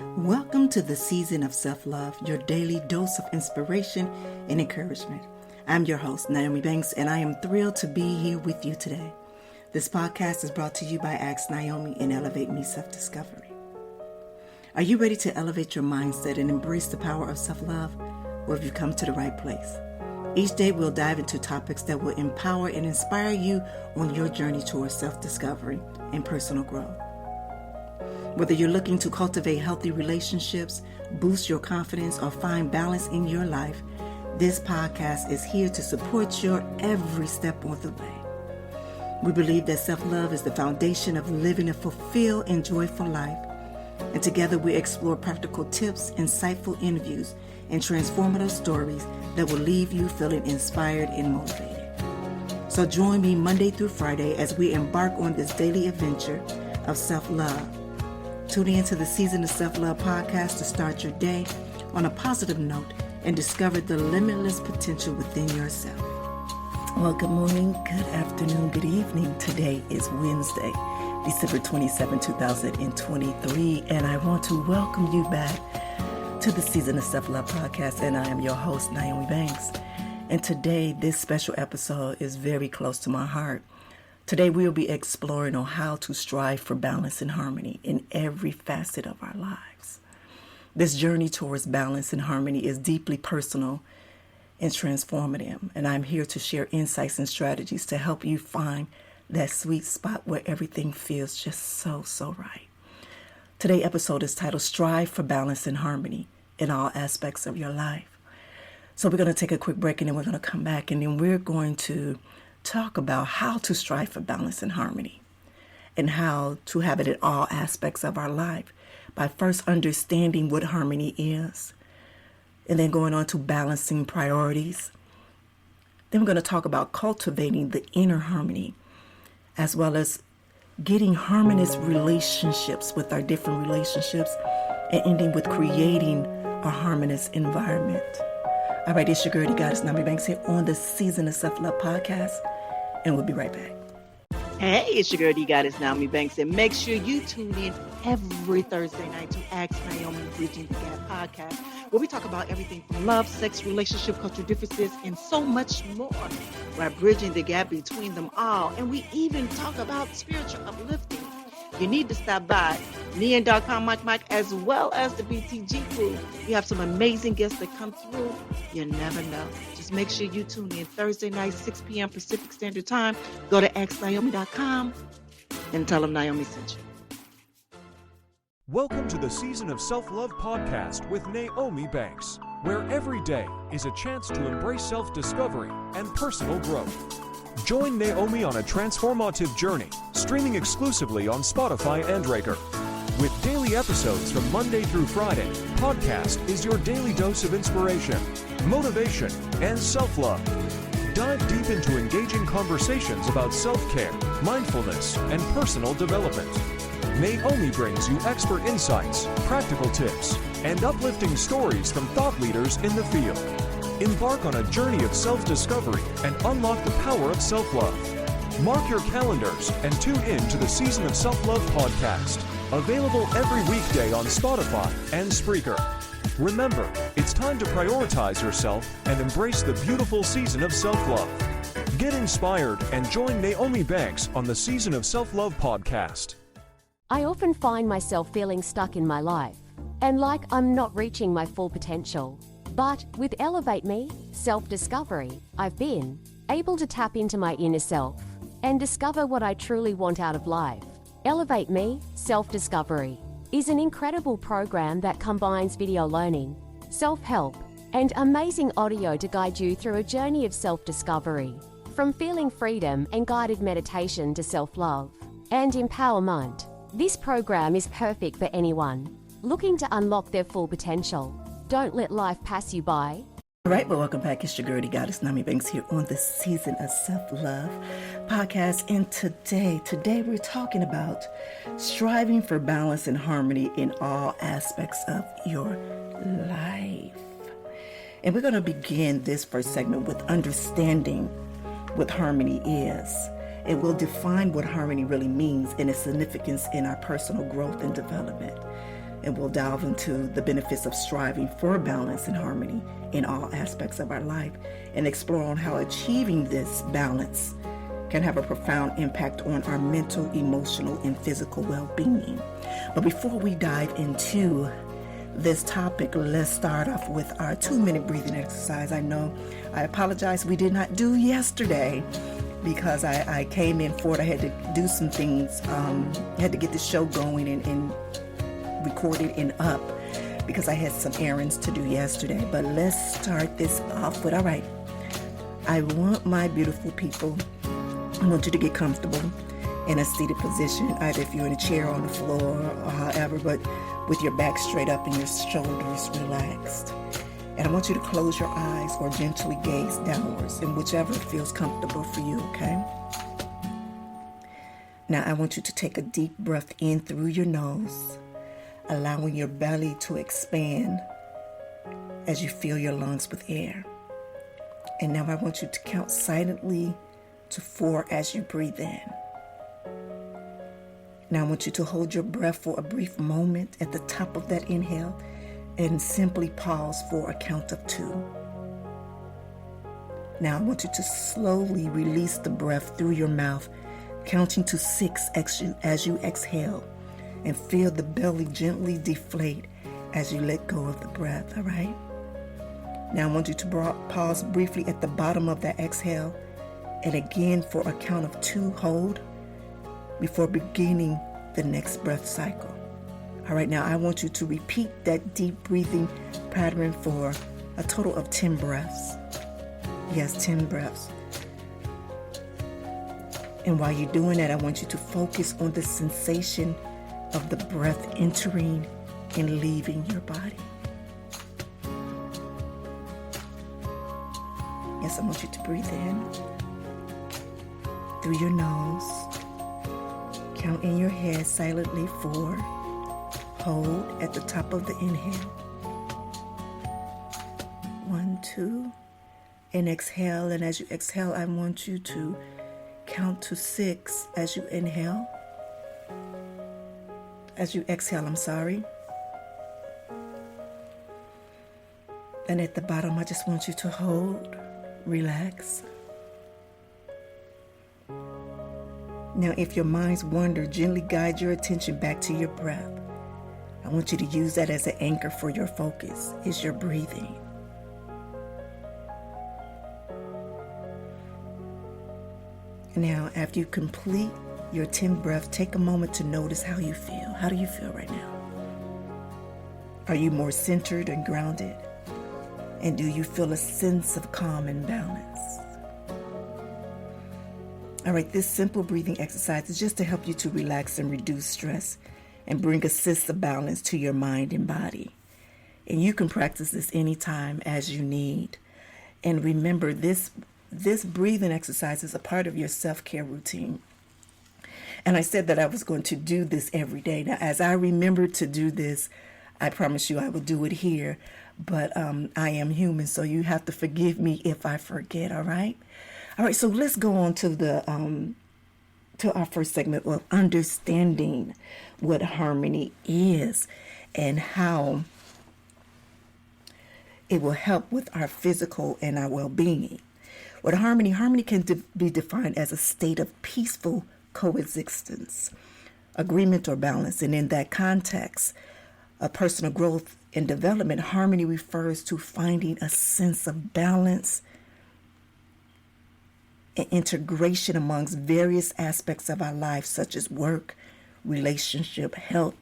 Welcome to the season of self-love, your daily dose of inspiration and encouragement. I'm your host, Nyomi Banks, and I am thrilled to be here with you today. This podcast is brought to you by Ask Nyomi and Elevate Me Self-Discovery. Are you ready to elevate your mindset and embrace the power of self-love? Well, have you come to the right place? Each day we'll dive into topics that will empower and inspire you on your journey towards self-discovery and personal growth. Whether you're looking to cultivate healthy relationships, boost your confidence, or find balance in your life, this podcast is here to support your every step on the way. We believe that self-love is the foundation of living a fulfilled and joyful life. And together we explore practical tips, insightful interviews, and transformative stories that will leave you feeling inspired and motivated. So join me Monday through Friday as we embark on this daily adventure of self-love. Tune in to the Season of Self-Love podcast to start your day on a positive note and discover the limitless potential within yourself. Well, good morning, good afternoon, good evening. Today is Wednesday, December 27, 2023, and I want to welcome you back to the Season of Self-Love podcast, and I am your host, Nyomi Banks. And today, this special episode is very close to my heart. Today, we'll be exploring on how to strive for balance and harmony in every facet of our lives. This journey towards balance and harmony is deeply personal and transformative, and I'm here to share insights and strategies to help you find that sweet spot where everything feels just so right. Today's episode is titled Strive for Balance and Harmony in All Aspects of Your Life. So we're going to take a quick break, and then we're going to come back, and then we're going to talk about how to strive for balance and harmony and how to have it in all aspects of our life by first understanding what harmony is and then going on to balancing priorities. Then we're going to talk about cultivating the inner harmony as well as getting harmonious relationships with our different relationships and ending with creating a harmonious environment. All right, it's your girl, the Goddess Nyomi Banks here on the Season of Self-Love podcast, and we'll be right back. Hey, it's your girl, the Goddess Nyomi Banks, and make sure you tune in every Thursday night to Ask Nyomi Bridging the Gap podcast, where we talk about everything from love, sex, relationship, cultural differences, and so much more. We're bridging the gap between them all, and we even talk about spiritual uplifting. You need to stop by me and Mike, as well as the BTG crew. We have some amazing guests that come through. You never know. Just make sure you tune in Thursday night, 6 p.m. Pacific Standard Time. Go to axnyomi.com and tell them Nyomi sent you. Welcome to the Season of Self-Love podcast with Nyomi Banks, where every day is a chance to embrace self-discovery and personal growth. Join Nyomi on a transformative journey, streaming exclusively on Spotify and Breaker. With daily episodes from Monday through Friday, podcast is your daily dose of inspiration, motivation, and self-love. Dive deep into engaging conversations about self-care, mindfulness, and personal development. Nyomi brings you expert insights, practical tips, and uplifting stories from thought leaders in the field. Embark on a journey of self-discovery and unlock the power of self-love. Mark your calendars and tune in to the Season of Self-Love podcast, available every weekday on Spotify and Spreaker. Remember, it's time to prioritize yourself and embrace the beautiful season of self-love. Get inspired and join Nyomi Banks on the Season of Self-Love podcast. I often find myself feeling stuck in my life and like I'm not reaching my full potential. But with Elevate Me, Self-Discovery, I've been able to tap into my inner self and discover what I truly want out of life. Elevate Me, Self-Discovery is an incredible program that combines video learning, self-help, and amazing audio to guide you through a journey of self-discovery. From feeling freedom and guided meditation to self-love and empowerment, this program is perfect for anyone looking to unlock their full potential. Don't let life pass you by. All right, well, welcome back. It's your girl, the Goddess Nyomi Banks here on the Season of Self-Love podcast. And today we're talking about striving for balance and harmony in all aspects of your life. And we're going to begin this first segment with understanding what harmony is. It will define what harmony really means and its significance in our personal growth and development. and we'll delve into the benefits of striving for balance and harmony in all aspects of our life and explore on how achieving this balance can have a profound impact on our mental, emotional, and physical well-being. But before we dive into this topic, let's start off with our 2-minute breathing exercise. I apologize, we did not do yesterday because I came in for it. I had to do some things, had to get the show going and recorded and up because I had some errands to do yesterday. But let's start this off with, all right, I want my beautiful people, I want you to get comfortable in a seated position, either if you're in a chair or on the floor or however, but with your back straight up and your shoulders relaxed. And I want you to close your eyes or gently gaze downwards in whichever feels comfortable for you, okay? Now I want you to take a deep breath in through your nose, allowing your belly to expand as you fill your lungs with air. And now I want you to count silently to 4 as you breathe in. Now I want you to hold your breath for a brief moment at the top of that inhale and simply pause for a count of 2. Now I want you to slowly release the breath through your mouth, counting to 6 as you exhale, and feel the belly gently deflate as you let go of the breath, all right? Now I want you to pause briefly at the bottom of that exhale, and again for a count of 2 hold before beginning the next breath cycle. All right, now I want you to repeat that deep breathing pattern for a total of 10 breaths. Yes, 10 breaths. And while you're doing that, I want you to focus on the sensation of the breath entering and leaving your body. Yes, I want you to breathe in through your nose. Count in your head silently 4. Hold at the top of the inhale. 1, 2. And exhale. And as you exhale, I want you to count to 6 as you inhale. As you exhale, And at the bottom, I just want you to hold, relax. Now, if your minds wander, gently guide your attention back to your breath. I want you to use that as an anchor for your focus, is your breathing. Now, after you complete your 10 breaths, take a moment to notice how you feel. How do you feel right now? Are you more centered and grounded? And do you feel a sense of calm and balance? All right, this simple breathing exercise is just to help you to relax and reduce stress and bring a sense of balance to your mind and body. And you can practice this anytime as you need. And remember, this breathing exercise is a part of your self-care routine. And I said that I was going to do this every day. Now, as I remember to do this, I promise you I will do it here. But I am human, so you have to forgive me if I forget, all right? All right, so let's go on to our first segment of understanding what harmony is and how it will help with our physical and our well-being. What harmony can be defined as a state of peaceful coexistence, agreement, or balance. And in that context of personal growth and development, harmony refers to finding a sense of balance and integration amongst various aspects of our life, such as work, relationship, health,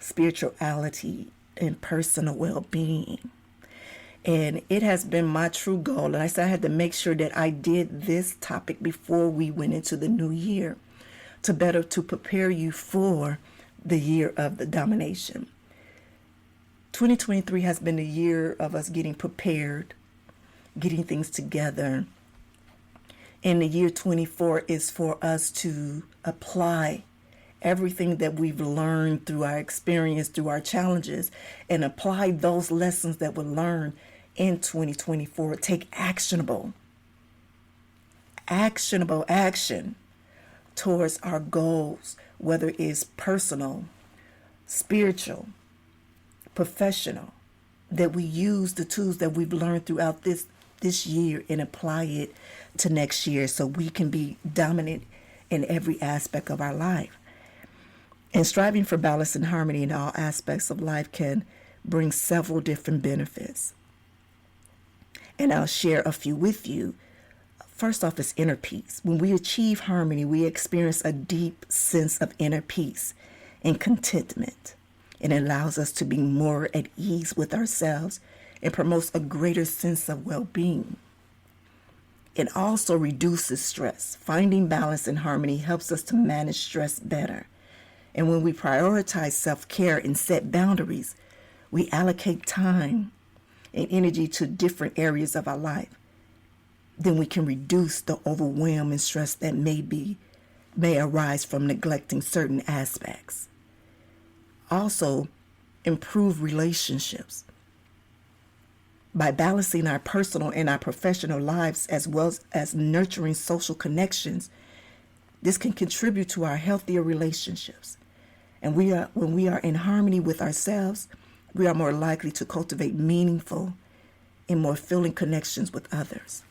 spirituality, and personal well-being. And it has been my true goal, and I said I had to make sure that I did this topic before we went into the new year to prepare you for the year of the domination. 2023 has been the year of us getting prepared, getting things together. And the year 24 is for us to apply everything that we've learned through our experience, through our challenges, and apply those lessons that we learned in 2024. Take actionable action towards our goals, whether it's personal, spiritual, professional, that we use the tools that we've learned throughout this year and apply it to next year so we can be dominant in every aspect of our life. And striving for balance and harmony in all aspects of life can bring several different benefits. And I'll share a few with you. First off is inner peace. When we achieve harmony, we experience a deep sense of inner peace and contentment. It allows us to be more at ease with ourselves and promotes a greater sense of well-being. It also reduces stress. Finding balance and harmony helps us to manage stress better. And when we prioritize self-care and set boundaries, we allocate time and energy to different areas of our life. Then we can reduce the overwhelm and stress that may arise from neglecting certain aspects. Also, improve relationships. By balancing our personal and our professional lives as well as nurturing social connections, this can contribute to our healthier relationships. And when we are in harmony with ourselves, we are more likely to cultivate meaningful and more fulfilling connections with others.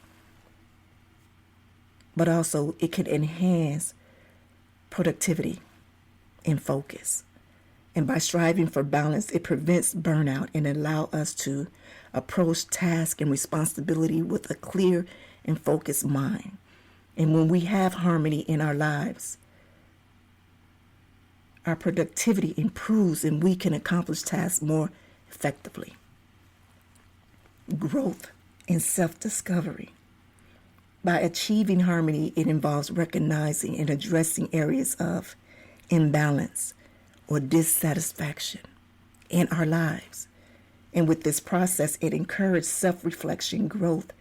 But also, it can enhance productivity and focus. And by striving for balance, it prevents burnout and allows us to approach task and responsibility with a clear and focused mind. And when we have harmony in our lives, our productivity improves and we can accomplish tasks more effectively. Growth and self-discovery. By achieving harmony, it involves recognizing and addressing areas of imbalance or dissatisfaction in our lives. And with this process, it encourages self-reflection, growth,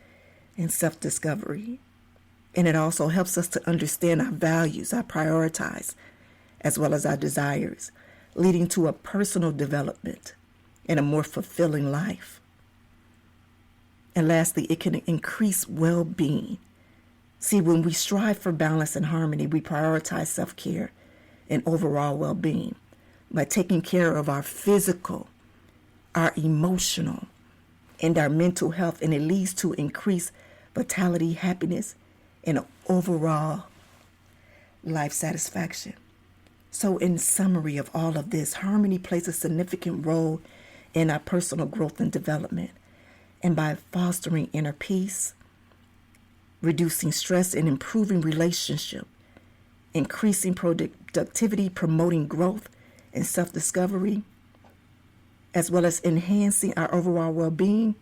and self-discovery. And it also helps us to understand our values, our priorities, as well as our desires, leading to a personal development and a more fulfilling life. And lastly, it can increase well-being. See, when we strive for balance and harmony, we prioritize self-care and overall well-being by taking care of our physical, our emotional, and our mental health, and it leads to increased vitality, happiness, and overall life satisfaction. So in summary of all of this, harmony plays a significant role in our personal growth and development. And by fostering inner peace, reducing stress and improving relationship, increasing productivity, promoting growth and self-discovery, as well as enhancing our overall well-being,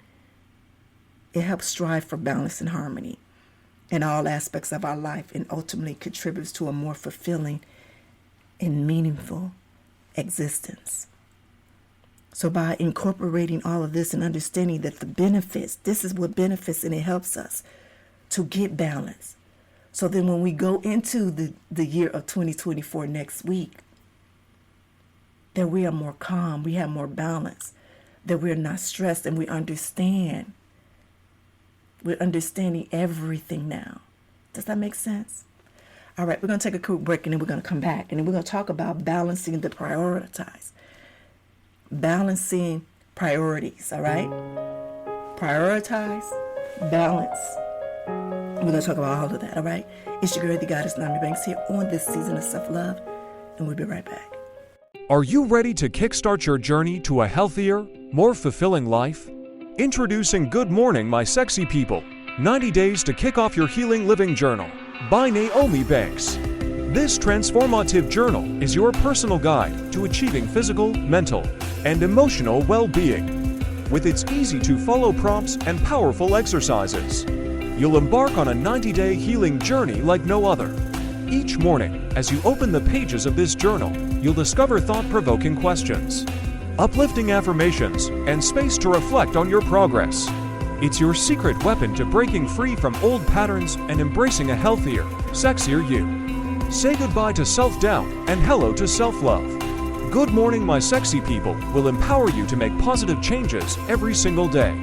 it helps strive for balance and harmony in all aspects of our life and ultimately contributes to a more fulfilling and meaningful existence. So by incorporating all of this and understanding that the benefits, this is what benefits, and it helps us to get balance. So then when we go into the year of 2024 next week, that we are more calm, we have more balance, that we're not stressed, and we understand. We're understanding everything now. Does that make sense? All right, we're going to take a quick break and then we're going to come back and then we're going to talk about balancing the prioritize. Balancing priorities, all right? Prioritize, balance. We're going to talk about all of that, all right? It's your girl, the goddess, Nyomi Banks, here on this season of self-love, and we'll be right back. Are you ready to kickstart your journey to a healthier, more fulfilling life? Introducing Good Morning, My Sexy People, 90 Days to Kick Off Your Healing Living Journal by Nyomi Banks. This transformative journal is your personal guide to achieving physical, mental, and emotional well-being. With its easy-to-follow prompts and powerful exercises, you'll embark on a 90-day healing journey like no other. Each morning, as you open the pages of this journal, you'll discover thought-provoking questions, uplifting affirmations, and space to reflect on your progress. It's your secret weapon to breaking free from old patterns and embracing a healthier, sexier you. Say goodbye to self-doubt and hello to self-love. Good Morning, My Sexy People will empower you to make positive changes every single day.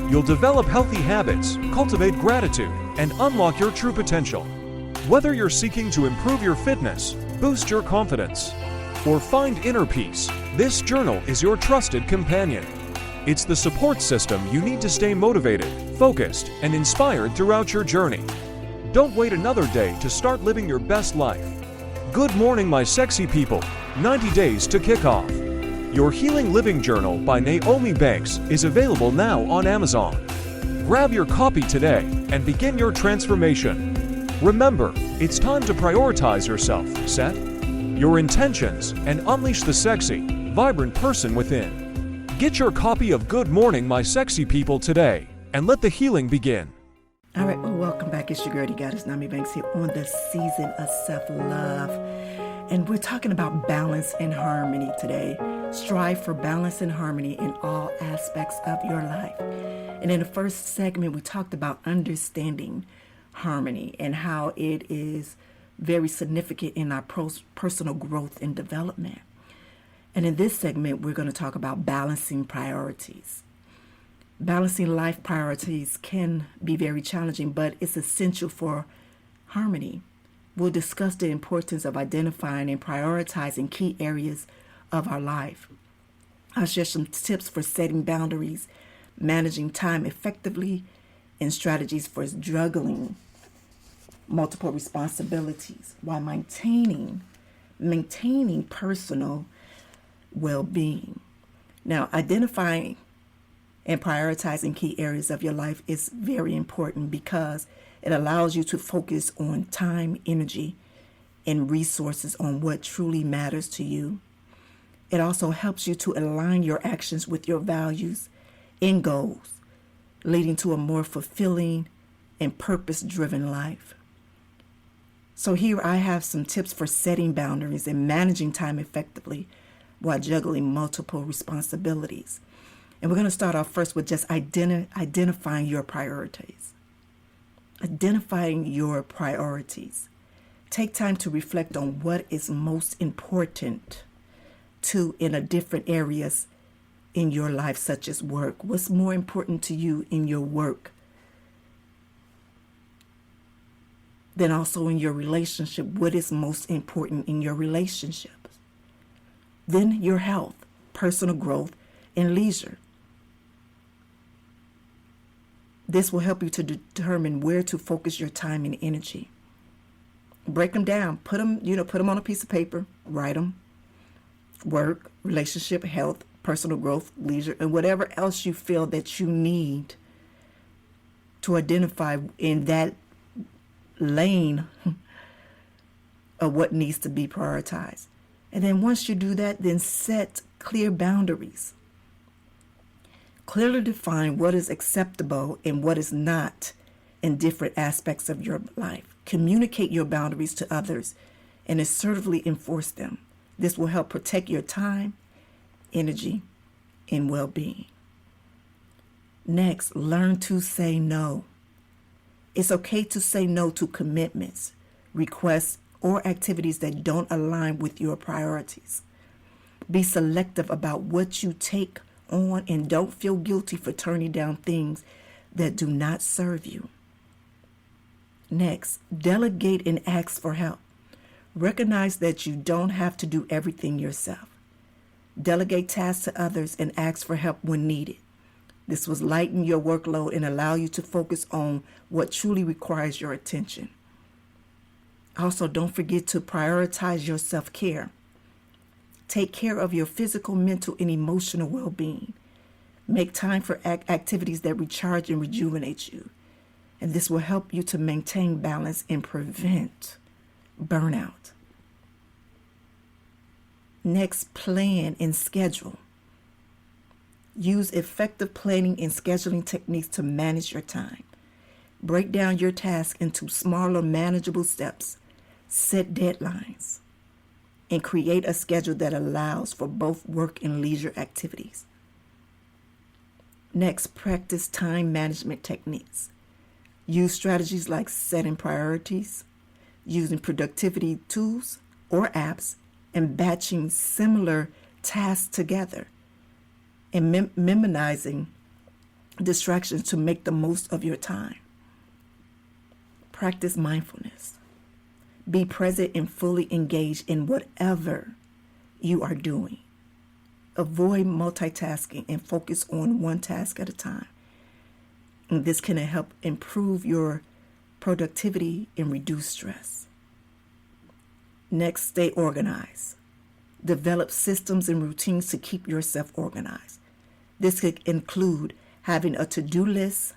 You'll develop healthy habits, cultivate gratitude, and unlock your true potential. Whether you're seeking to improve your fitness, boost your confidence, or find inner peace, this journal is your trusted companion. It's the support system you need to stay motivated, focused, and inspired throughout your journey. Don't wait another day to start living your best life. Good morning, my sexy people. 90 days to kick off. Your Healing Living Journal by Nyomi Banks is available now on Amazon. Grab your copy today and begin your transformation. Remember, it's time to prioritize yourself, set your intentions, and unleash the sexy, vibrant person within. Get your copy of Good Morning, My Sexy People today, and let the healing begin. All right, well, welcome back. It's your girl, Goddess Nyomi Banks here on the season of self-love. And we're talking about balance and harmony today. Strive for balance and harmony in all aspects of your life. And in the first segment, we talked about understanding harmony and how it is very significant in our personal growth and development. And in this segment, we're going to talk about balancing priorities. Balancing life priorities can be very challenging, but it's essential for harmony. We'll discuss the importance of identifying and prioritizing key areas of our life. I'll share some tips for setting boundaries, managing time effectively, and strategies for juggling multiple responsibilities while maintaining personal well-being. Now, identifying and prioritizing key areas of your life is very important because it allows you to focus on time, energy, and resources on what truly matters to you. It also helps you to align your actions with your values and goals, leading to a more fulfilling and purpose-driven life. So here I have some tips for setting boundaries and managing time effectively while juggling multiple responsibilities. And we're going to start off first with just identifying your priorities. Identifying your priorities. Take time to reflect on what is most important in different areas in your life, such as work. What's more important to you in your work than also in your relationship? What is most important in your relationships? Then your health, personal growth, and leisure. This will help you to determine where to focus your time and energy. Break them down. Put them on a piece of paper. Write them. Work, relationship, health, personal growth, leisure, and whatever else you feel that you need to identify in that lane of what needs to be prioritized. And then once you do that, then set clear boundaries. Clearly define what is acceptable and what is not in different aspects of your life. Communicate your boundaries to others and assertively enforce them. This will help protect your time, energy, and well-being. Next, learn to say no. It's okay to say no to commitments, requests, or activities that don't align with your priorities. Be selective about what you take on and don't feel guilty for turning down things that do not serve you. Next, delegate and ask for help. Recognize that you don't have to do everything yourself. Delegate tasks to others and ask for help when needed. This will lighten your workload and allow you to focus on what truly requires your attention. Also, don't forget to prioritize your self-care. Take care of your physical, mental, and emotional well-being. Make time for activities that recharge and rejuvenate you. And this will help you to maintain balance and prevent burnout. Next, plan and schedule. Use effective planning and scheduling techniques to manage your time. Break down your task into smaller, manageable steps. Set deadlines. And create a schedule that allows for both work and leisure activities. Next, practice time management techniques. Use strategies like setting priorities, using productivity tools or apps, and batching similar tasks together, and minimizing distractions to make the most of your time. Practice mindfulness. Be present and fully engaged in whatever you are doing. Avoid multitasking and focus on one task at a time. And this can help improve your productivity and reduce stress. Next, stay organized. Develop systems and routines to keep yourself organized. This could include having a to-do list,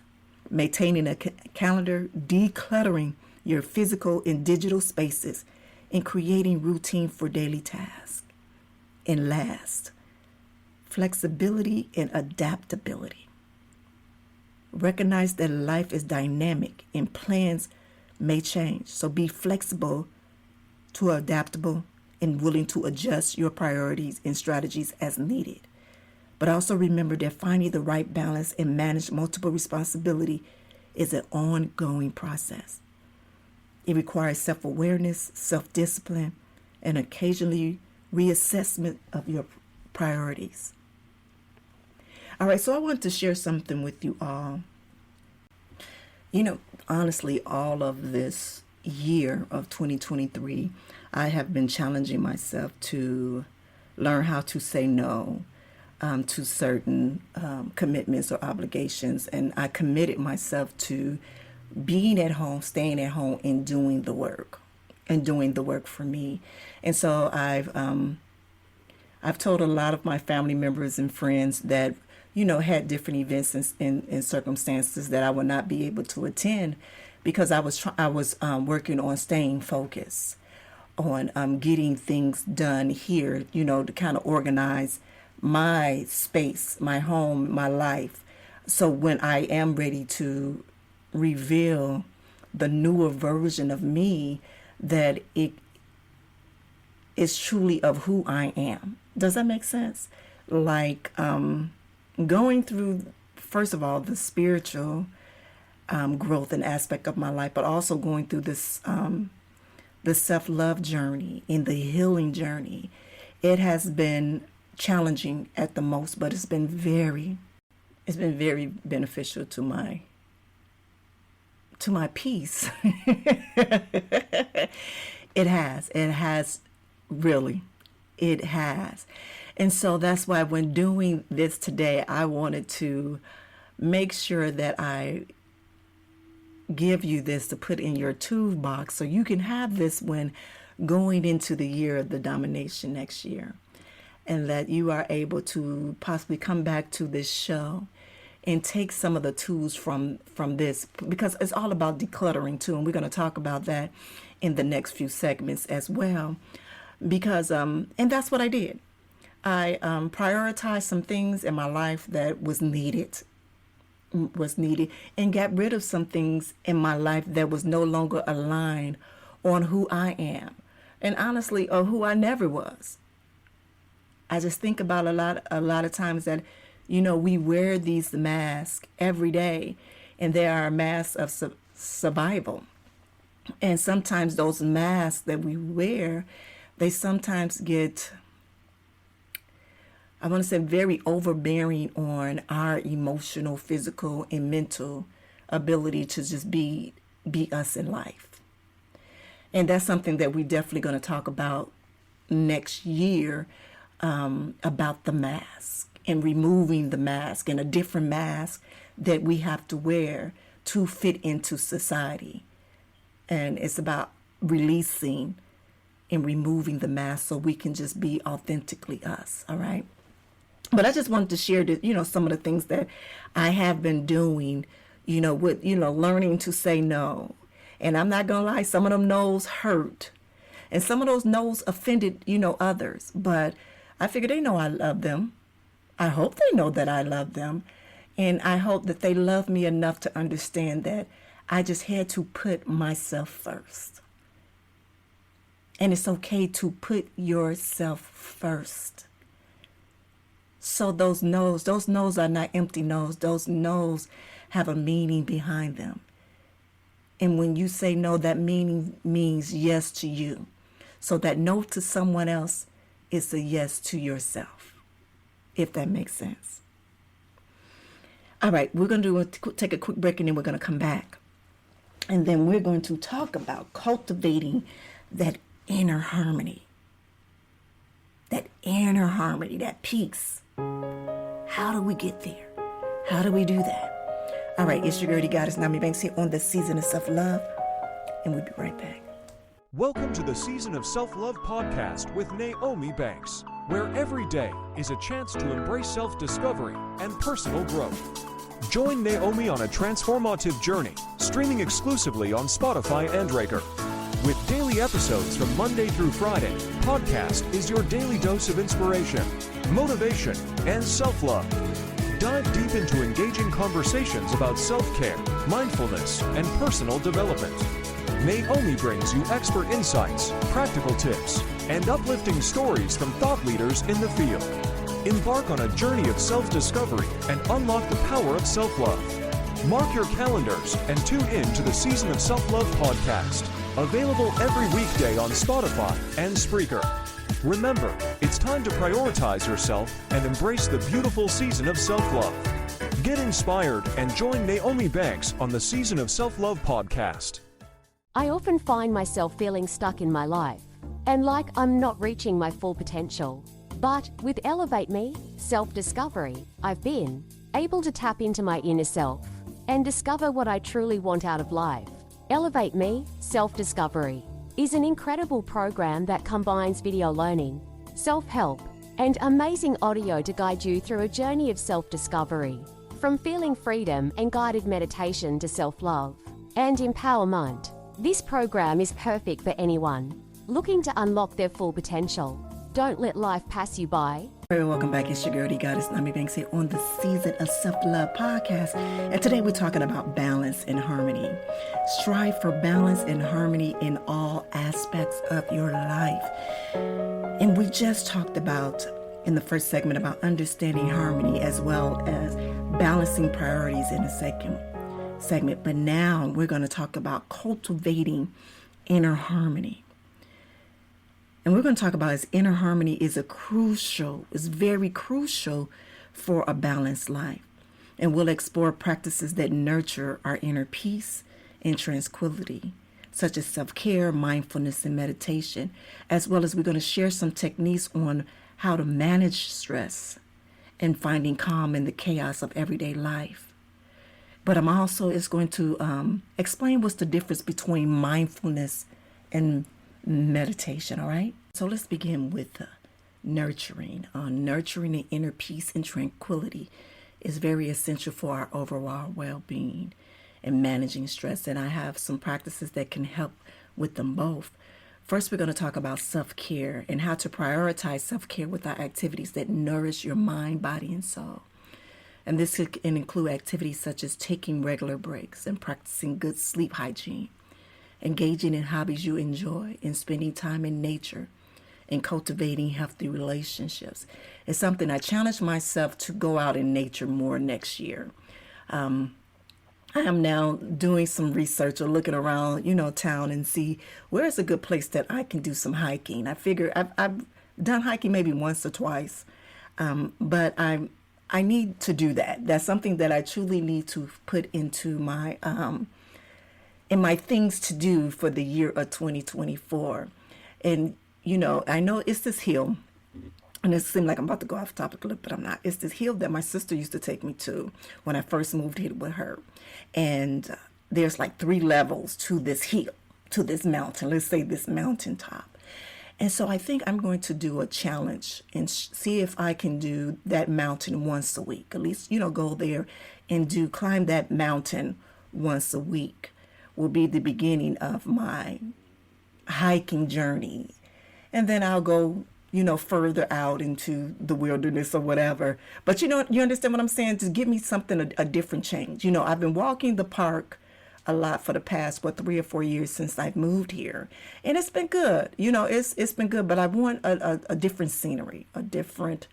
maintaining a calendar, decluttering your physical and digital spaces, and creating routine for daily tasks. And last, flexibility and adaptability. Recognize that life is dynamic and plans may change. So be flexible to adaptable and willing to adjust your priorities and strategies as needed. But also remember that finding the right balance and manage multiple responsibility is an ongoing process. It requires self-awareness, self-discipline, and occasionally reassessment of your priorities. All right, so I want to share something with you all. Honestly, all of this year of 2023, I have been challenging myself to learn how to say no to certain commitments or obligations. And I committed myself to being at home, staying at home, and doing the work for me. And so I've told a lot of my family members and friends that had different events and circumstances that I would not be able to attend because I was working on staying focused on getting things done here, to kind of organize my space, my home, my life. So when I am ready to reveal the newer version of me, that it is truly of who I am. Does that make sense? Like going through, first of all, the spiritual growth and aspect of my life, but also going through this the self-love journey and the healing journey. It has been challenging at the most, but it's been very beneficial to my peace. It has really. And so that's why when doing this today, I wanted to make sure that I give you this to put in your toolbox so you can have this when going into the year of the domination next year, and that you are able to possibly come back to this show and take some of the tools from this, because it's all about decluttering too, and we're going to talk about that in the next few segments as well, because and that's what I did. I prioritized some things in my life that was needed and got rid of some things in my life that was no longer aligned on who I am, and honestly, or who I never was. I just think about a lot of times that we wear these masks every day, and they are masks of survival. And sometimes those masks that we wear, they sometimes get, I want to say, very overbearing on our emotional, physical, and mental ability to just be us in life. And that's something that we're definitely going to talk about next year, about the mask and removing the mask and a different mask that we have to wear to fit into society. And it's about releasing and removing the mask so we can just be authentically us. All right. But I just wanted to share that, some of the things that I have been doing, with, learning to say no. And I'm not going to lie, some of them no's hurt. And some of those no's offended, others. But I figure they know I love them. I hope they know that I love them. And I hope that they love me enough to understand that I just had to put myself first. And it's okay to put yourself first. So those no's are not empty no's. Those no's have a meaning behind them. And when you say no, that meaning means yes to you. So that no to someone else is a yes to yourself, if that makes sense. All right, we're going to take a quick break, and then we're going to come back. And then we're going to talk about cultivating that inner harmony. that inner harmony, that peace. How do we get there? How do we do that? All right, it's your girl, the goddess Nyomi Banks here on the Season of Self-Love, and we'll be right back. Welcome to the Season of Self-Love podcast with Nyomi Banks, where every day is a chance to embrace self-discovery and personal growth. Join Nyomi on a transformative journey, streaming exclusively on Spotify and Breaker. With daily episodes from Monday through Friday, podcast is your daily dose of inspiration, motivation, and self-love. Dive deep into engaging conversations about self-care, mindfulness, and personal development. Nyomi brings you expert insights, practical tips, and uplifting stories from thought leaders in the field. Embark on a journey of self-discovery and unlock the power of self-love. Mark your calendars and tune in to the Season of Self-Love podcast, available every weekday on Spotify and Spreaker. Remember, it's time to prioritize yourself and embrace the beautiful season of self-love. Get inspired and join Nyomi Banks on the Season of Self-Love podcast. I often find myself feeling stuck in my life and like I'm not reaching my full potential. But with Elevate Me, self-discovery, I've been able to tap into my inner self and discover what I truly want out of life. Elevate Me, self-discovery is an incredible program that combines video learning, self-help, and amazing audio to guide you through a journey of self-discovery. From feeling freedom and guided meditation to self-love and empowerment, this program is perfect for anyone looking to unlock their full potential. Don't let life pass you by. Hey, welcome back. It's your girl, the goddess Nyomi Banks here on the Season of Self-Love podcast. And today we're talking about balance and harmony. Strive for balance and harmony in all aspects of your life. And we just talked about, in the first segment, about understanding harmony as well as balancing priorities in the second segment. But now we're going to talk about cultivating inner harmony. And we're going to talk about is inner harmony is very crucial for a balanced life. And we'll explore practices that nurture our inner peace and tranquility, such as self-care, mindfulness, and meditation, as well as we're going to share some techniques on how to manage stress and finding calm in the chaos of everyday life. But I'm also is going to explain what's the difference between mindfulness and meditation, all right? So let's begin with nurturing. Nurturing the inner peace and tranquility is very essential for our overall well-being and managing stress. And I have some practices that can help with them both. First, we're going to talk about self-care and how to prioritize self-care with our activities that nourish your mind, body, and soul. And this can include activities such as taking regular breaks and practicing good sleep hygiene, engaging in hobbies you enjoy, and spending time in nature, and cultivating healthy relationships. It's something I challenge myself to go out in nature more next year. I am now doing some research or looking around, town and see where's a good place that I can do some hiking. I figure I've done hiking maybe once or twice, but I need to do that. That's something that I truly need to put into my in my things to do for the year of 2024. And, I know it's this hill, and it seems like I'm about to go off topic a little, but I'm not. It's this hill that my sister used to take me to when I first moved here with her. And there's like 3 levels to this hill, to this mountain, let's say this mountaintop. And so I think I'm going to do a challenge and see if I can do that mountain once a week. At least, go there and climb that mountain once a week. Will be the beginning of my hiking journey. And then I'll go, further out into the wilderness or whatever. But, you understand what I'm saying? To give me something, a different change. I've been walking the park a lot for the past, 3 or 4 years since I've moved here. And it's been good. It's been good, but I want a different scenery, a different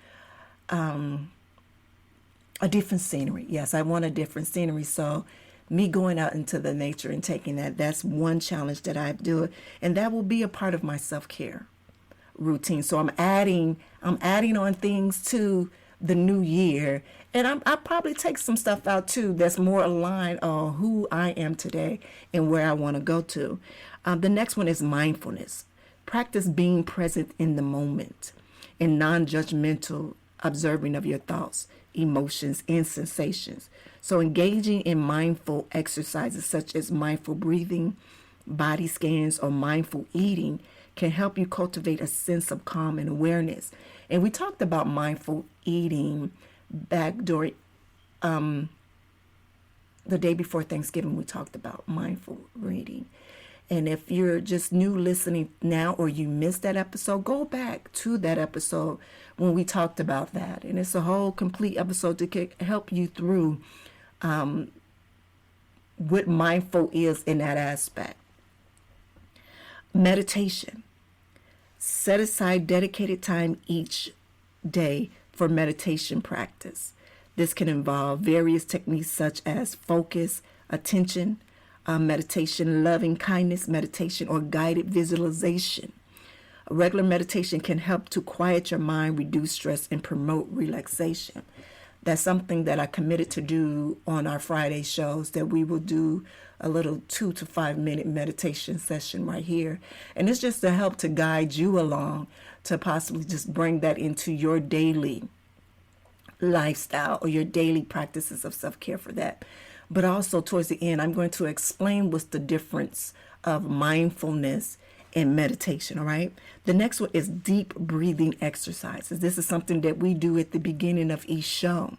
scenery. Yes, I want a different scenery. So me going out into the nature and taking that's one challenge that I do. And that will be a part of my self-care routine. So I'm adding on things to the new year. And I'll probably take some stuff out too that's more aligned on who I am today and where I want to go to. The next one is mindfulness. Practice being present in the moment. and non-judgmental observing of your thoughts, emotions, and sensations. So engaging in mindful exercises such as mindful breathing, body scans, or mindful eating can help you cultivate a sense of calm and awareness. And we talked about mindful eating back during the day before Thanksgiving. We talked about mindful reading. And if you're just new listening now or you missed that episode, go back to that episode when we talked about that. And it's a whole complete episode to help you through what mindful is in that aspect. Meditation. Set aside dedicated time each day for meditation practice. This can involve various techniques such as focus, attention, meditation, loving kindness meditation, or guided visualization. A regular meditation can help to quiet your mind, reduce stress, and promote relaxation. That's something that I committed to do on our Friday shows, that we will do a little 2 to 5 minute meditation session right here. And it's just to help to guide you along to possibly just bring that into your daily lifestyle or your daily practices of self-care for that. But also towards the end, I'm going to explain what's the difference of mindfulness and meditation, all right? The next one is deep breathing exercises. This is something that we do at the beginning of each show.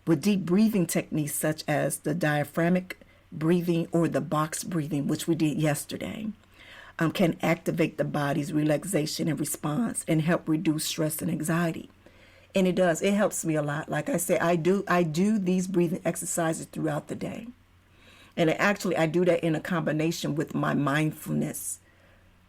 With deep breathing techniques such as the diaphragmatic breathing or the box breathing, which we did yesterday, can activate the body's relaxation and response and help reduce stress and anxiety. And it does. It helps me a lot. Like I say, I do these breathing exercises throughout the day. And I do that in a combination with my mindfulness,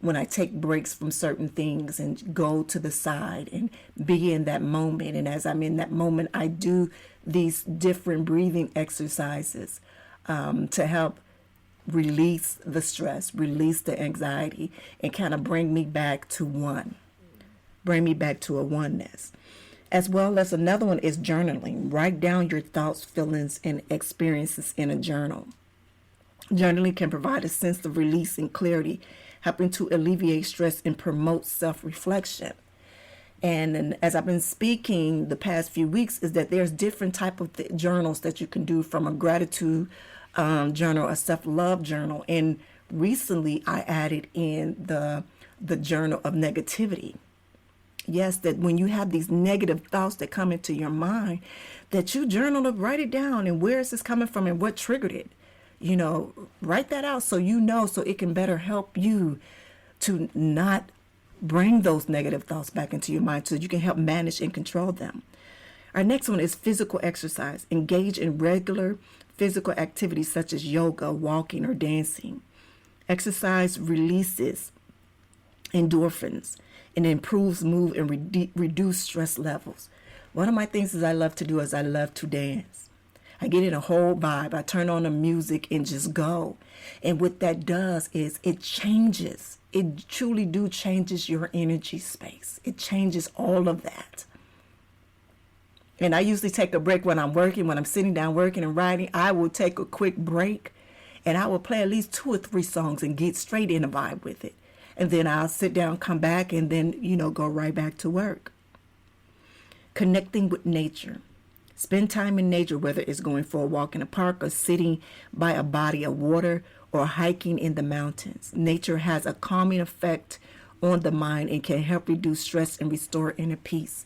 when I take breaks from certain things and go to the side and be in that moment. And as I'm in that moment, I do these different breathing exercises to help release the stress, release the anxiety, and kind of bring me back to a oneness. As well as another one is journaling. Write down your thoughts, feelings, and experiences in a journal. Journaling can provide a sense of release and clarity, helping to alleviate stress and promote self-reflection. And as I've been speaking the past few weeks, is that there's different type of journals that you can do, from a gratitude journal, a self-love journal. And recently I added in the journal of negativity. Yes, that when you have these negative thoughts that come into your mind, that you journal to write it down, and where is this coming from and what triggered it. Write that out so so it can better help you to not bring those negative thoughts back into your mind, so you can help manage and control them. Our next one is physical exercise. Engage in regular physical activities such as yoga, walking, or dancing. Exercise releases endorphins and improves mood and reduce stress levels. One of my things is I love to dance. I get in a whole vibe. I turn on the music and just go. And what that does is it truly changes your energy space. It changes all of that. And I usually take a break when I'm sitting down working and writing. I will take a quick break and I will play at least 2 or 3 songs and get straight in a vibe with it. And then I'll sit down, come back, and then, go right back to work. Connecting with nature. Spend time in nature, whether it's going for a walk in a park or sitting by a body of water or hiking in the mountains. Nature has a calming effect on the mind and can help reduce stress and restore inner peace.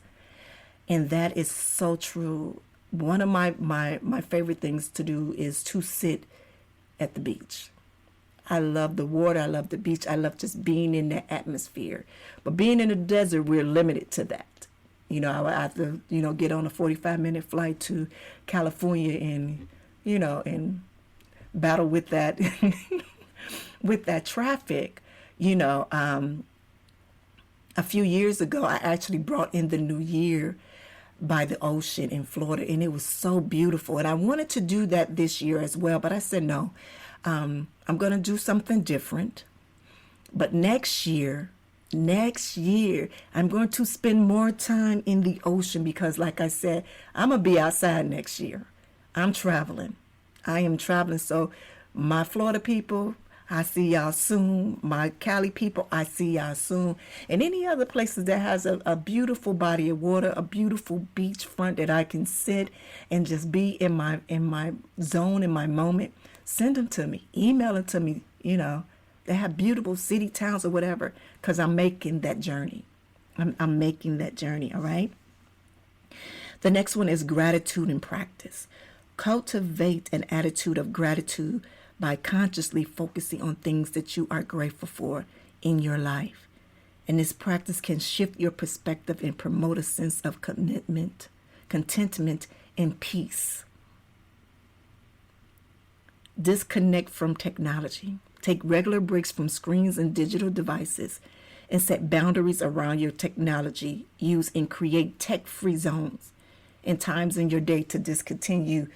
And that is so true. One of my favorite things to do is to sit at the beach. I love the water. I love the beach. I love just being in that atmosphere. But being in the desert, we're limited to that. I have to, get on a 45-minute flight to California and, and battle with that, with that traffic. A few years ago, I actually brought in the new year by the ocean in Florida, and it was so beautiful. And I wanted to do that this year as well, but I said, no, I'm going to do something different. But next year, I'm going to spend more time in the ocean because, like I said, I'm going to be outside next year. I'm traveling. I am traveling. So my Florida people, I see y'all soon. My Cali people, I see y'all soon. And any other places that has a beautiful body of water, a beautiful beachfront that I can sit and just be in my zone, in my moment, send them to me. Email them to me, They have beautiful city, towns, or whatever, because I'm making that journey. I'm making that journey, all right? The next one is gratitude and practice. Cultivate an attitude of gratitude by consciously focusing on things that you are grateful for in your life. And this practice can shift your perspective and promote a sense of contentment, and peace. Disconnect from technology. Take regular breaks from screens and digital devices and set boundaries around your technology use and create tech-free zones and times in your day to discontinue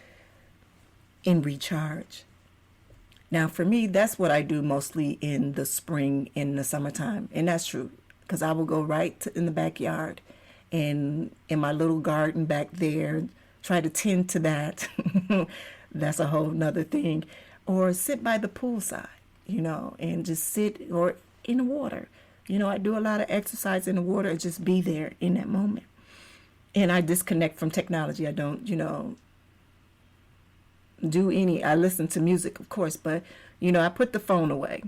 and recharge. Now, for me, that's what I do mostly in the spring, in the summertime. And that's true, because I will go in the backyard and in my little garden back there, try to tend to that. That's a whole nother thing. Or sit by the poolside, and just sit, or in the water. I do a lot of exercise in the water and just be there in that moment. And I disconnect from technology. I don't, I listen to music, of course, but, I put the phone away.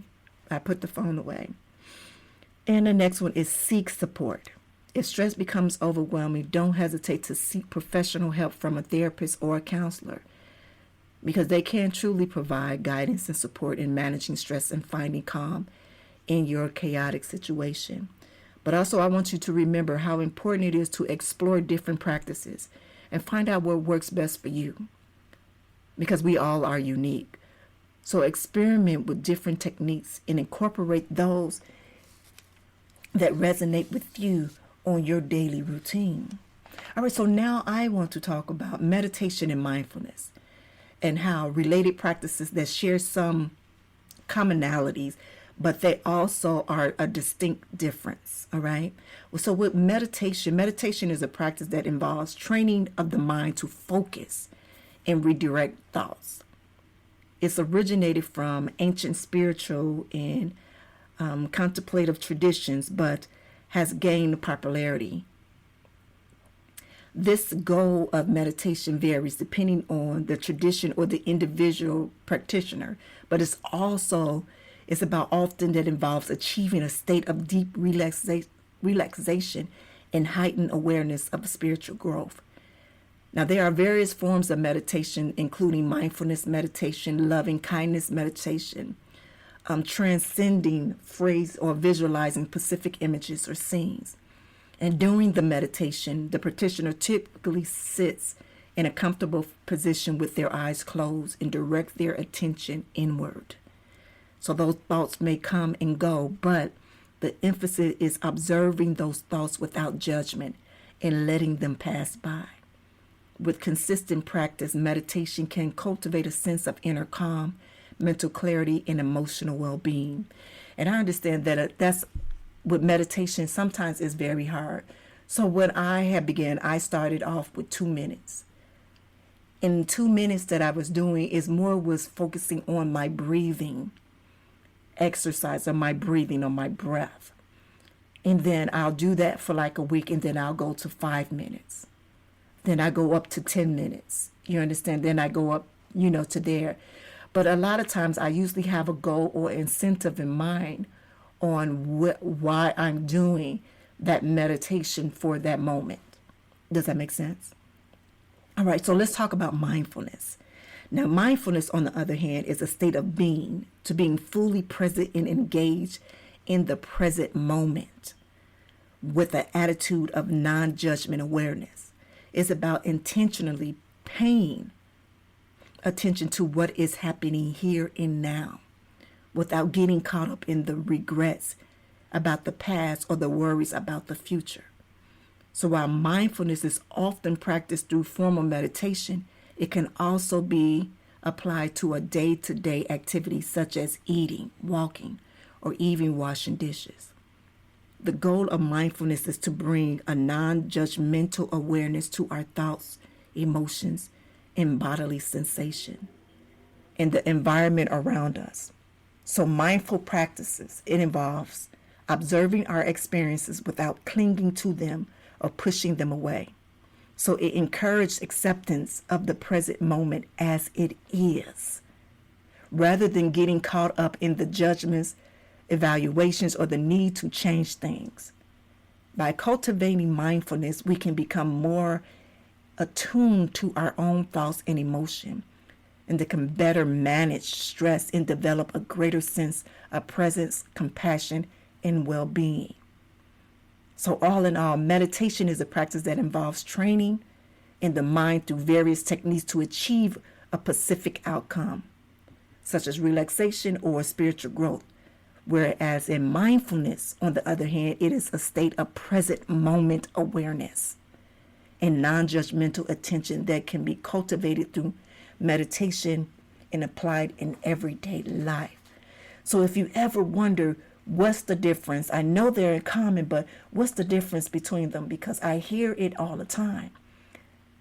And the next one is seek support. If stress becomes overwhelming, don't hesitate to seek professional help from a therapist or a counselor, because they can truly provide guidance and support in managing stress and finding calm in your chaotic situation. But also, I want you to remember how important it is to explore different practices and find out what works best for you, because we all are unique. So experiment with different techniques and incorporate those that resonate with you on your daily routine. All right, so now I want to talk about meditation and mindfulness and how related practices that share some commonalities, but they also are a distinct difference, all right? Well, so with meditation is a practice that involves training of the mind to focus and redirect thoughts. It's originated from ancient spiritual and contemplative traditions, but has gained popularity. This goal of meditation varies depending on the tradition or the individual practitioner, but it's about often that involves achieving a state of deep relaxation and heightened awareness of spiritual growth. Now, there are various forms of meditation, including mindfulness meditation, loving kindness meditation, transcending phrase or visualizing specific images or scenes. And during the meditation, the practitioner typically sits in a comfortable position with their eyes closed and direct their attention inward. So those thoughts may come and go, but the emphasis is observing those thoughts without judgment and letting them pass by. With consistent practice, meditation can cultivate a sense of inner calm, mental clarity, and emotional well-being. And I understand that that's with meditation sometimes is very hard. So when I had began, I started off with 2 minutes. In 2 minutes that I was doing was focusing on my breathing exercise, or my breathing, or my breath. And then I'll do that for like a week, and then I'll go to 5 minutes. Then I go up to 10 minutes. You understand? Then I go up, to there. But a lot of times I usually have a goal or incentive in mind on why I'm doing that meditation for that moment. Does that make sense? All right, so let's talk about mindfulness. Now, mindfulness, on the other hand, is a state of being, to being fully present and engaged in the present moment with an attitude of non-judgment awareness. It's about intentionally paying attention to what is happening here and now without getting caught up in the regrets about the past or the worries about the future. So while mindfulness is often practiced through formal meditation, it can also be applied to a day-to-day activity such as eating, walking, or even washing dishes. The goal of mindfulness is to bring a non-judgmental awareness to our thoughts, emotions, and bodily sensation and the environment around us. So mindful practices, it involves observing our experiences without clinging to them or pushing them away. So it encouraged acceptance of the present moment as it is, rather than getting caught up in the judgments, evaluations, or the need to change things. By cultivating mindfulness, we can become more attuned to our own thoughts and emotion, and they can better manage stress and develop a greater sense of presence, compassion, and well-being. So all in all, meditation is a practice that involves training in the mind through various techniques to achieve a specific outcome, such as relaxation or spiritual growth. Whereas in mindfulness, on the other hand, it is a state of present moment awareness and non-judgmental attention that can be cultivated through meditation and applied in everyday life. So if you ever wonder what's the difference, I know they're in common, but what's the difference between them? Because I hear it all the time.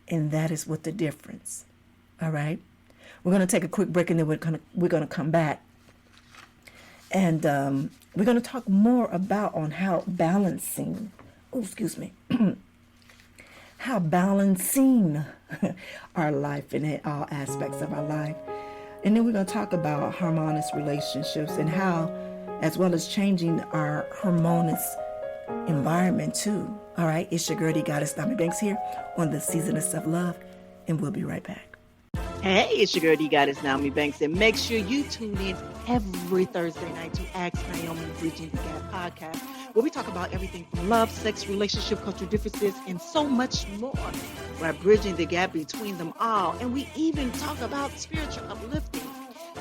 And that is what the difference. All right. We're going to take a quick break and then we're going to come back. And we're going to talk more about on how balancing, how balancing our life in all aspects of our life. And then we're going to talk about harmonious relationships and how, as well as changing our harmonious environment too. All right, it's your girl, the goddess Nyomi Banks here on the Season of Self-Love, and we'll be right back. Hey, it's your girl, the goddess Nyomi Banks, and make sure you tune in every Thursday night to Ask Nyomi Bridging the Gap podcast, where we talk about everything from love, sex, relationship, cultural differences, and so much more. We're bridging the gap between them all, and we even talk about spiritual uplifting.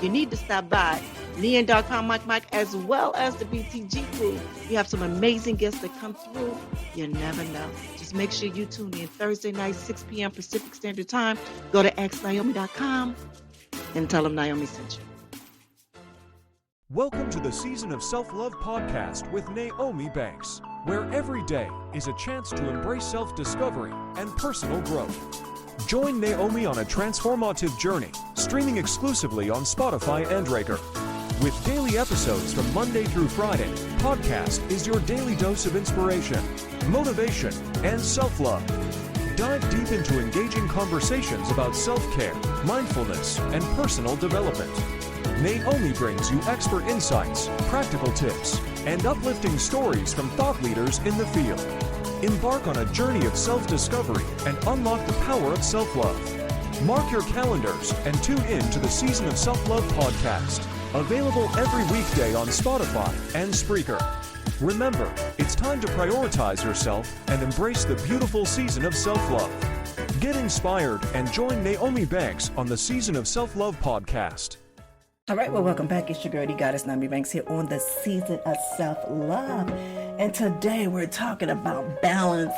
You need to stop by Neon.com, Mike, as well as the BTG crew. We have some amazing guests that come through. You never know. Just make sure you tune in Thursday night, 6 p.m. Pacific Standard Time. Go to AskNyomi.com and tell them Nyomi sent you. Welcome to the Season of Self-Love podcast with Nyomi Banks, where every day is a chance to embrace self-discovery and personal growth. Join Nyomi on a transformative journey, streaming exclusively on Spotify and Breaker. With daily episodes from Monday through Friday, podcast is your daily dose of inspiration, motivation, and self-love. Dive deep into engaging conversations about self-care, mindfulness, and personal development. Nyomi brings you expert insights, practical tips, and uplifting stories from thought leaders in the field. Embark on a journey of self-discovery and unlock the power of self-love. Mark your calendars and tune in to the Season of Self-Love podcast, available every weekday on Spotify and Spreaker. Remember, it's time to prioritize yourself and embrace the beautiful season of self-love. Get inspired and join Nyomi Banks on the Season of Self-Love podcast. All right, well, welcome back. It's your girl, the goddess Nyomi Banks here on the Season of Self-Love. And today we're talking about balance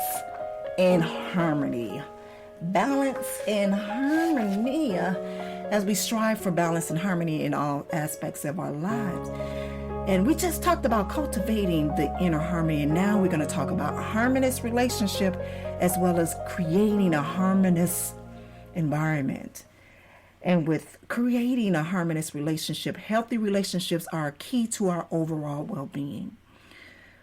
and harmony. Balance and harmony as we strive for balance and harmony in all aspects of our lives. And we just talked about cultivating the inner harmony, and now we're going to talk about a harmonious relationship as well as creating a harmonious environment. And with creating a harmonious relationship, healthy relationships are key to our overall well-being.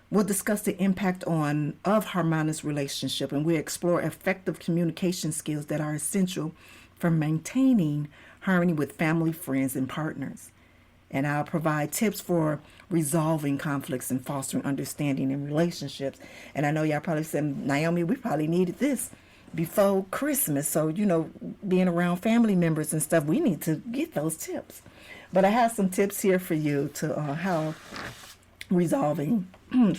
We'll discuss the impact of harmonious relationship, and we'll explore effective communication skills that are essential for maintaining harmony with family, friends, and partners. And I'll provide tips for resolving conflicts and fostering understanding in relationships. And I know y'all probably said, Nyomi, we probably needed this before Christmas. So, being around family members and stuff, we need to get those tips. But I have some tips here for you to how resolving, on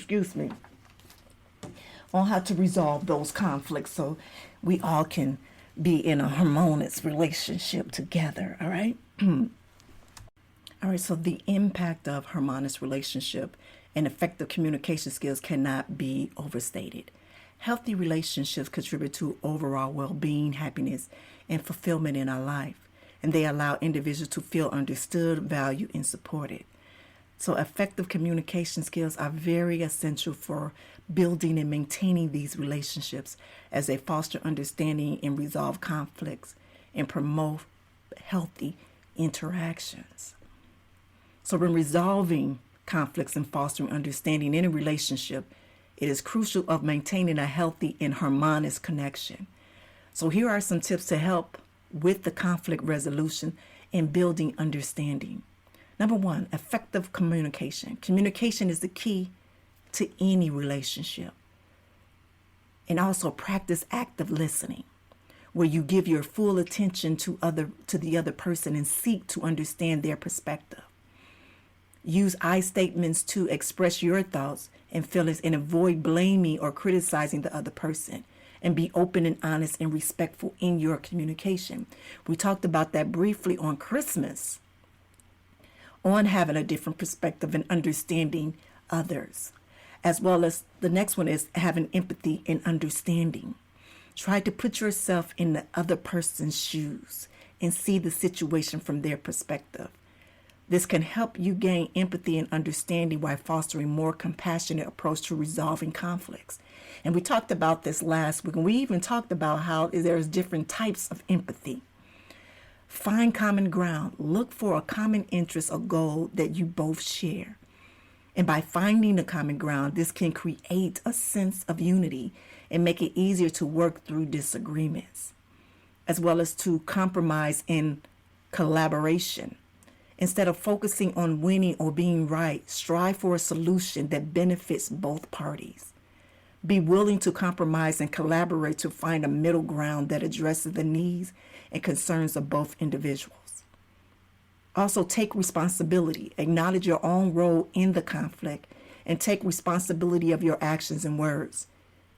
how to resolve those conflicts so we all can be in a harmonious relationship together. All right. All right. So the impact of harmonious relationship and effective communication skills cannot be overstated. Healthy relationships contribute to overall well-being, happiness, and fulfillment in our life, and they allow individuals to feel understood, valued, and supported. So effective communication skills are very essential for building and maintaining these relationships as they foster understanding and resolve conflicts and promote healthy interactions. So when resolving conflicts and fostering understanding in a relationship, it is crucial of maintaining a healthy and harmonious connection. So here are some tips to help with the conflict resolution and building understanding. Number one, effective communication. Communication is the key to any relationship. And also practice active listening, where you give your full attention to the other person and seek to understand their perspective. Use I statements to express your thoughts and feelings and avoid blaming or criticizing the other person. And be open and honest and respectful in your communication. We talked about that briefly on Christmas, on having a different perspective and understanding others. As well as the next one is having empathy and understanding. Try to put yourself in the other person's shoes and see the situation from their perspective. This can help you gain empathy and understanding while fostering more compassionate approach to resolving conflicts. And we talked about this last week, and we even talked about how there's different types of empathy. Find common ground. Look for a common interest or goal that you both share. And by finding the common ground, this can create a sense of unity and make it easier to work through disagreements, as well as to compromise in collaboration. Instead of focusing on winning or being right, strive for a solution that benefits both parties. Be willing to compromise and collaborate to find a middle ground that addresses the needs and concerns of both individuals. Also, take responsibility. Acknowledge your own role in the conflict and take responsibility of your actions and words.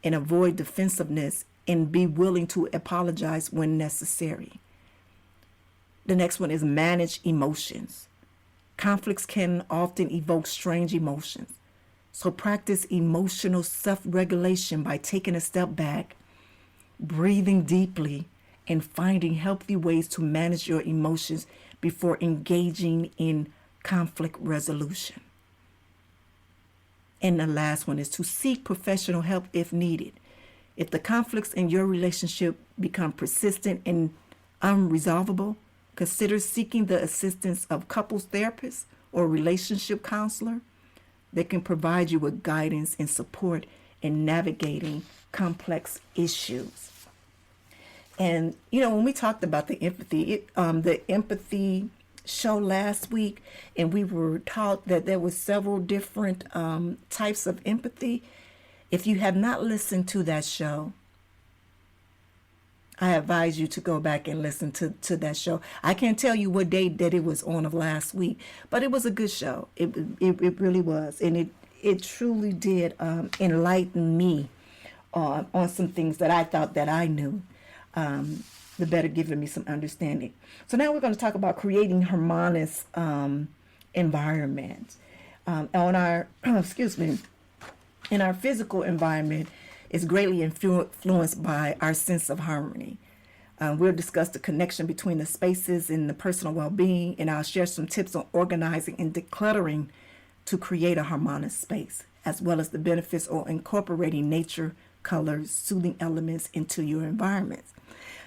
And avoid defensiveness and be willing to apologize when necessary. The next one is manage emotions. Conflicts can often evoke strange emotions. So practice emotional self-regulation by taking a step back, breathing deeply, and finding healthy ways to manage your emotions before engaging in conflict resolution. And the last one is to seek professional help if needed. If the conflicts in your relationship become persistent and unresolvable, consider seeking the assistance of couples therapists or relationship counselor. They can provide you with guidance and support in navigating complex issues. And, when we talked about the empathy show last week, and we were taught that there were several different types of empathy. If you have not listened to that show, I advise you to go back and listen to that show. I can't tell you what date that it was on of last week, but it was a good show. It really was. And it truly did enlighten me on some things that I thought that I knew, the better giving me some understanding. So now we're going to talk about creating harmonious environment. On our, in our physical environment, is greatly influenced by our sense of harmony. We'll discuss the connection between the spaces and the personal well-being, and I'll share some tips on organizing and decluttering to create a harmonious space, as well as the benefits of incorporating nature, colors, soothing elements into your environments.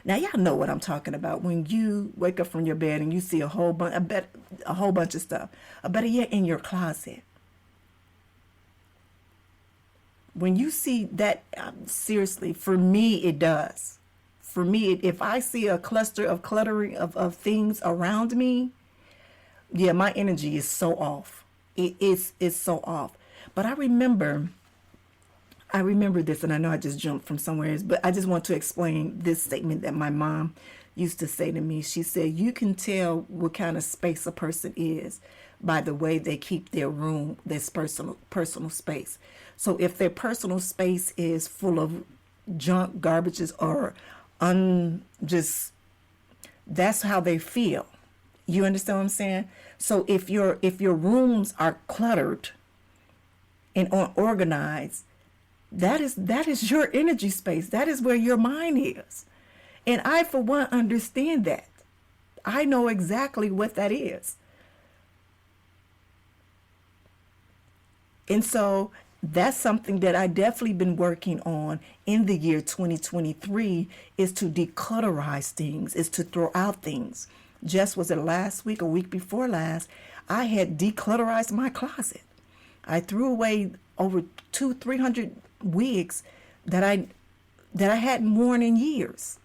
Now, y'all know what I'm talking about. When you wake up from your bed and you see a whole bunch of stuff, or better yet, in your closet. When you see that, seriously, for me, it does. For me, if I see a cluster of cluttering of things around me, yeah, my energy is so off. It's so off. But I remember this, and I know I just jumped from somewhere, but I just want to explain this statement that my mom used to say to me. She said, you can tell what kind of space a person is by the way they keep their room, this personal space. So if their personal space is full of junk, garbages, or that's how they feel. You understand what I'm saying? So if your rooms are cluttered and unorganized, that is your energy space. That is where your mind is. And I, for one, understand that. I know exactly what that is. And so that's something that I definitely been working on in the year 2023, is to declutterize things, is to throw out things. just was it last week or week before last, I had declutterized my closet. I threw away over 300 wigs that I hadn't worn in years.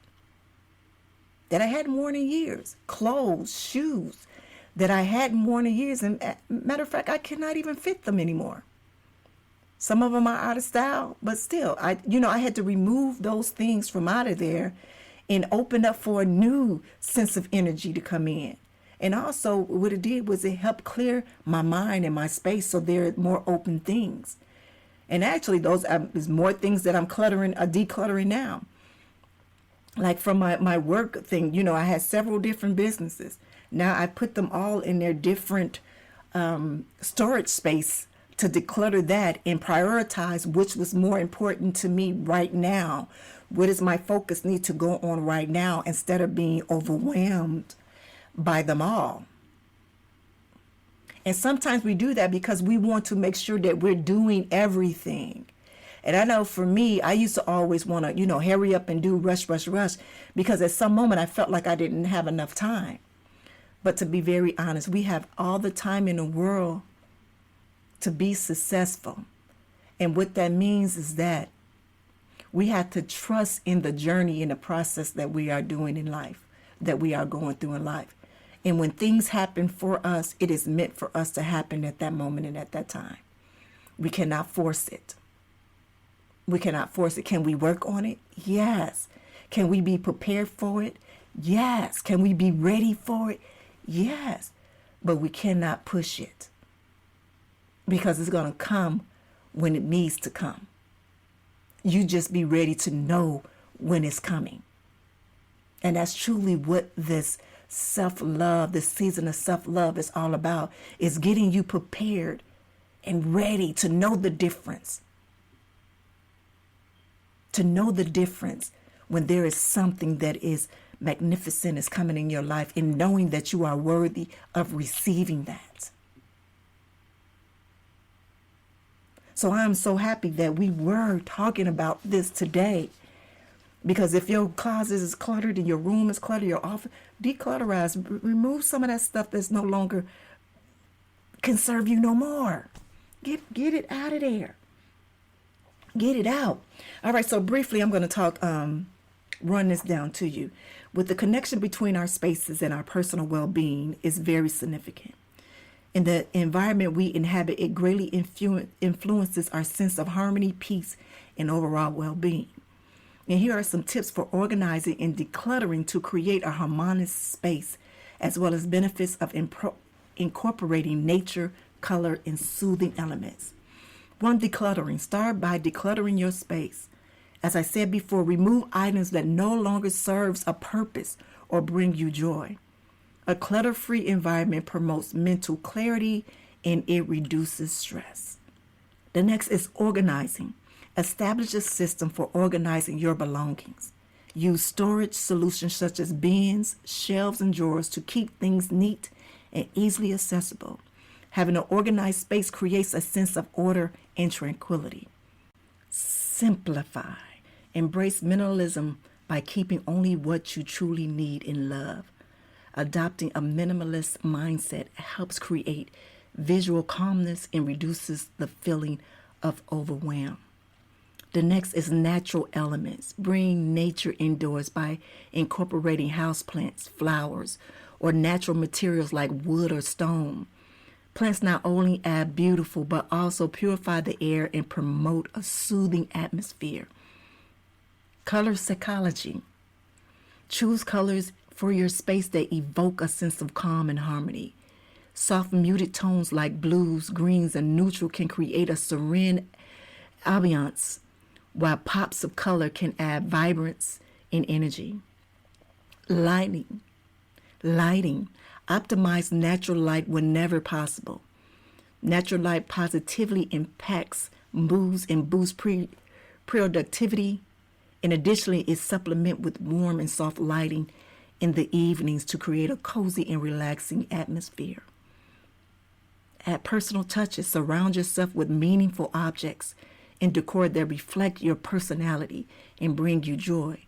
Clothes, shoes that I hadn't worn in years. And matter of fact, I cannot even fit them anymore. Some of them are out of style, but still, I had to remove those things from out of there and open up for a new sense of energy to come in. And also what it did was it helped clear my mind and my space, so there are more open things. And actually those is more things that I'm decluttering now. Like from my work thing, I had several different businesses. Now I put them all in their different storage space to declutter that and prioritize which was more important to me right now. What does my focus need to go on right now, instead of being overwhelmed by them all? And sometimes we do that because we want to make sure that we're doing everything. And I know for me, I used to always want to, hurry up and do rush, because at some moment I felt like I didn't have enough time. But to be very honest, we have all the time in the world to be successful. And what that means is that we have to trust in the journey, in the process that we are doing in life, that we are going through in life. And when things happen for us, it is meant for us to happen at that moment and at that time. We cannot force it. Can we work on it? Yes. Can we be prepared for it? Yes. Can we be ready for it? Yes. But we cannot push it, because it's going to come when it needs to come. You just be ready to know when it's coming. And that's truly what this self-love, this season of self-love is all about, is getting you prepared and ready to know the difference. To know the difference when there is something that is magnificent is coming in your life, and knowing that you are worthy of receiving that. So I'm so happy that we were talking about this today, because if your closet is cluttered and your room is cluttered, your office, declutterize, remove some of that stuff that's no longer can serve you no more. Get it out of there. Get it out. All right. So briefly, I'm going to run this down to you. With the connection between our spaces and our personal well-being is very significant. In the environment we inhabit, it greatly influences our sense of harmony, peace, and overall well-being. And here are some tips for organizing and decluttering to create a harmonious space, as well as benefits of incorporating nature, color, and soothing elements. 1. Decluttering. Start by decluttering your space. As I said before, remove items that no longer serves a purpose or bring you joy. A clutter-free environment promotes mental clarity and it reduces stress. The next is organizing. Establish a system for organizing your belongings. Use storage solutions such as bins, shelves, and drawers to keep things neat and easily accessible. Having an organized space creates a sense of order and tranquility. Simplify. Embrace minimalism by keeping only what you truly need in love. Adopting a minimalist mindset helps create visual calmness and reduces the feeling of overwhelm. The next is natural elements. Bring nature indoors by incorporating houseplants, flowers, or natural materials like wood or stone. Plants not only add beautiful, but also purify the air and promote a soothing atmosphere. Color psychology. Choose colors for your space that evoke a sense of calm and harmony. Soft muted tones like blues, greens, and neutral can create a serene ambiance, while pops of color can add vibrance and energy. Lighting. Optimize natural light whenever possible. Natural light positively impacts moods and boosts productivity. And additionally, it supplements with warm and soft lighting in the evenings to create a cozy and relaxing atmosphere. Add personal touches. Surround yourself with meaningful objects and decor that reflect your personality and bring you joy.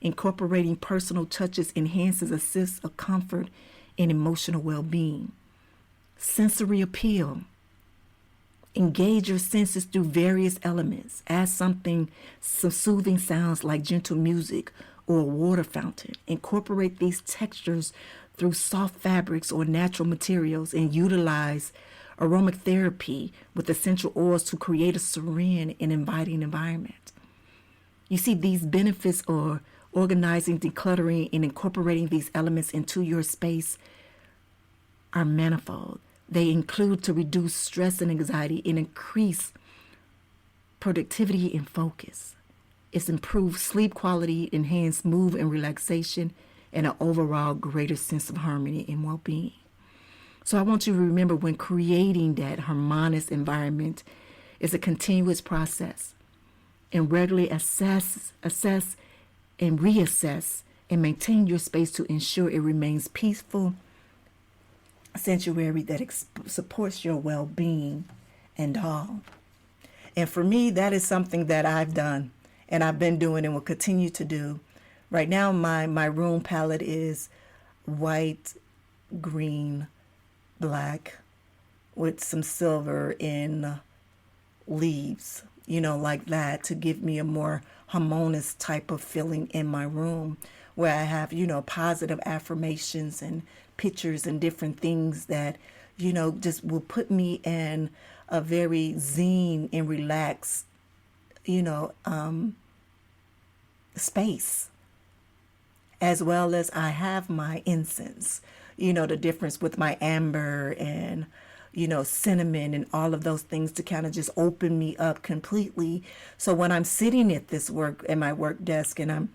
Incorporating personal touches enhances a sense of comfort and emotional well-being. Sensory appeal. Engage your senses through various elements. Add some soothing sounds like gentle music or a water fountain. Incorporate these textures through soft fabrics or natural materials, and utilize aromatherapy with essential oils to create a serene and inviting environment. You see, these benefits are organizing, decluttering, and incorporating these elements into your space are manifold. They include to reduce stress and anxiety and increase productivity and focus. It's improved sleep quality, enhanced mood and relaxation, and an overall greater sense of harmony and well-being. So I want you to remember, when creating that harmonious environment is a continuous process, and regularly assess and reassess and maintain your space to ensure it remains peaceful sanctuary that supports your well-being and all. And for me, that is something that I've done and I've been doing and will continue to do. Right now, my room palette is white, green, black with some silver in leaves, like that, to give me a more harmonious type of feeling in my room, where I have, positive affirmations and pictures and different things that, just will put me in a very zen and relaxed, space. As well as I have my incense, the difference with my amber and, cinnamon and all of those things to kind of just open me up completely. So when I'm sitting at my work desk, and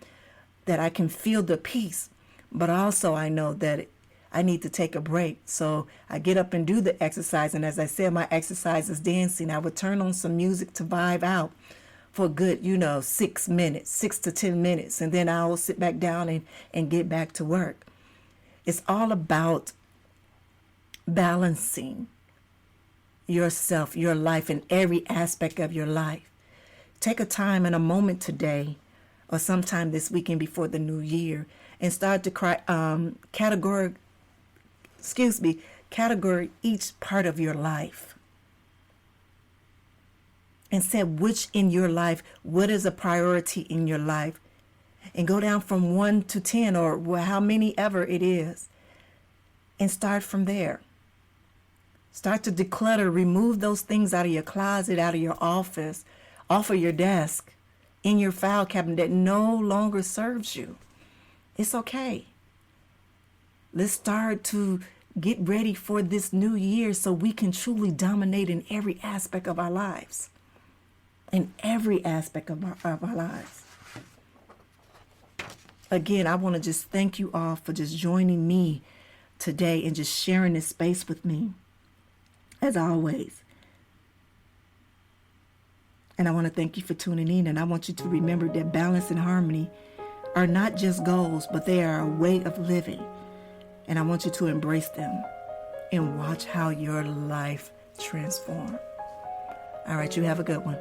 that I can feel the peace, but also I know that I need to take a break. So I get up and do the exercise. And as I said, my exercise is dancing. I would turn on some music to vibe out for a good, 6 to 10 minutes. And then I'll sit back down and get back to work. It's all about balancing yourself, your life, in every aspect of your life. Take a time and a moment today or sometime this weekend before the new year and start to categorize each part of your life. And say which in your life, what is a priority in your life? And go down from 1 to 10 or how many ever it is. And start from there. Start to declutter, remove those things out of your closet, out of your office, off of your desk, in your file cabinet that no longer serves you. It's okay. Let's start to get ready for this new year so we can truly dominate in every aspect of our lives. In every aspect of our lives. Again, I want to just thank you all for just joining me today and just sharing this space with me, as always. And I want to thank you for tuning in. And I want you to remember that balance and harmony are not just goals, but they are a way of living. And I want you to embrace them and watch how your life transforms. All right, you have a good one.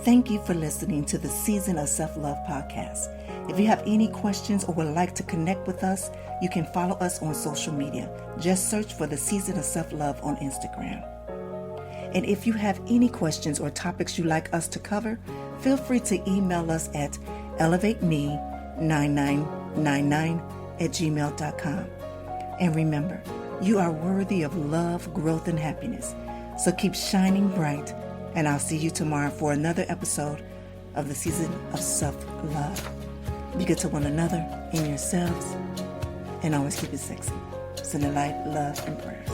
Thank you for listening to the Season of Self-Love podcast. If you have any questions or would like to connect with us, you can follow us on social media. Just search for the Season of Self-Love on Instagram. And if you have any questions or topics you'd like us to cover, feel free to email us at elevateme9999@gmail.com. And remember, you are worthy of love, growth, and happiness. So keep shining bright. And I'll see you tomorrow for another episode of the Season of Self-Love. Be good to one another and yourselves. And always keep it sexy. Sending light, love, and prayers.